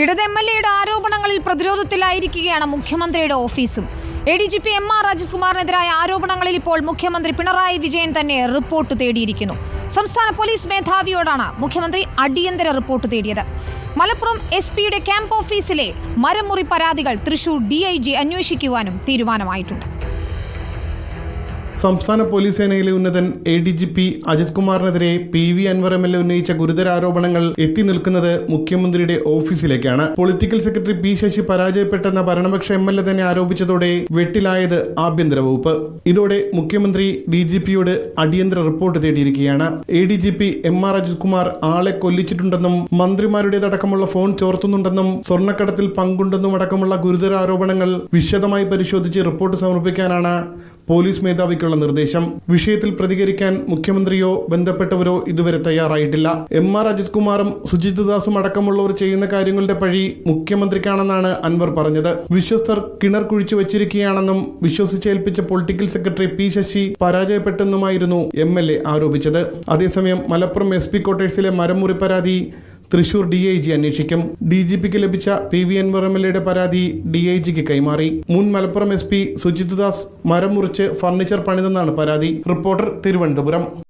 ഇടത് എംഎൽഎയുടെ ആരോപണങ്ങളിൽ പ്രതിരോധത്തിലായിരിക്കുകയാണ് മുഖ്യമന്ത്രിയുടെ ഓഫീസും. ADGP MR അജിത് കുമാറിനെതിരായ ആരോപണങ്ങളിൽ ഇപ്പോൾ മുഖ്യമന്ത്രി പിണറായി വിജയൻ തന്നെ റിപ്പോർട്ട് തേടിയിരിക്കുന്നു. സംസ്ഥാന പോലീസ് മേധാവിയോടാണ് മുഖ്യമന്ത്രി അടിയന്തര റിപ്പോർട്ട് തേടിയത്. മലപ്പുറം SP-യുടെ ക്യാമ്പ് ഓഫീസിലെ മരമുറി പരാതികൾ തൃശൂർ DIG അന്വേഷിക്കുവാനും തീരുമാനമായിട്ടുണ്ട്. സംസ്ഥാന പോലീസ് സേനയിലെ ഉന്നതൻ ADGP Ajith കുമാറിനെതിരെ PV Anwar MLA ഉന്നയിച്ച ഗുരുതര ആരോപണങ്ങൾ എത്തി നിൽക്കുന്നത് മുഖ്യമന്ത്രിയുടെ ഓഫീസിലേക്കാണ്. പൊളിറ്റിക്കൽ സെക്രട്ടറി P ശശി പരാജയപ്പെട്ടെന്ന ഭരണപക്ഷ MLA തന്നെ ആരോപിച്ചതോടെ വെട്ടിലായത് ആഭ്യന്തര വകുപ്പ്. ഇതോടെ മുഖ്യമന്ത്രി DGPയോട് അടിയന്തര റിപ്പോർട്ട് തേടിയിരിക്കുകയാണ്. ADGP MR അജിത് കുമാർ ആളെ കൊല്ലിച്ചിട്ടുണ്ടെന്നും മന്ത്രിമാരുടേതടക്കമുള്ള ഫോൺ ചോർത്തുന്നുണ്ടെന്നും സ്വർണ്ണക്കടത്തിൽ പങ്കുണ്ടെന്നും അടക്കമുള്ള ഗുരുതര ആരോപണങ്ങൾ വിശദമായി പരിശോധിച്ച് റിപ്പോർട്ട് സമർപ്പിക്കാനാണ് പോലീസ് മേധാവിക്കുള്ള നിർദ്ദേശം. വിഷയത്തിൽ പ്രതികരിക്കാൻ മുഖ്യമന്ത്രിയോ ബന്ധപ്പെട്ടവരോ ഇതുവരെ തയ്യാറായിട്ടില്ല. MR അജിത് കുമാറും സുജിത് ദാസും അടക്കമുള്ളവർ ചെയ്യുന്ന കാര്യങ്ങളുടെ പഴി മുഖ്യമന്ത്രിക്കാണെന്നാണ് അൻവർ പറഞ്ഞത്. വിശ്വസ്തർ കിണർ കുഴിച്ചു വെച്ചിരിക്കുകയാണെന്നും വിശ്വസിച്ചേൽപ്പിച്ച പൊളിറ്റിക്കൽ സെക്രട്ടറി P ശശി പരാജയപ്പെട്ടെന്നുമായിരുന്നു MLA ആരോപിച്ചത്. അതേസമയം മലപ്പുറം SP ക്വാർട്ടേഴ്സിലെ മരമുറി പരാതി തൃശൂർ DIG അന്വേഷിക്കും. DGPക്ക് ലഭിച്ച PV അൻവർ MLAയുടെ പരാതി DIGക്ക് കൈമാറി. മുൻ മലപ്പുറം SP സുജിത് ദാസ് മരം മുറിച്ച് ഫർണിച്ചർ പണിതെന്നാണ് പരാതി. റിപ്പോർട്ടർ, തിരുവനന്തപുരം.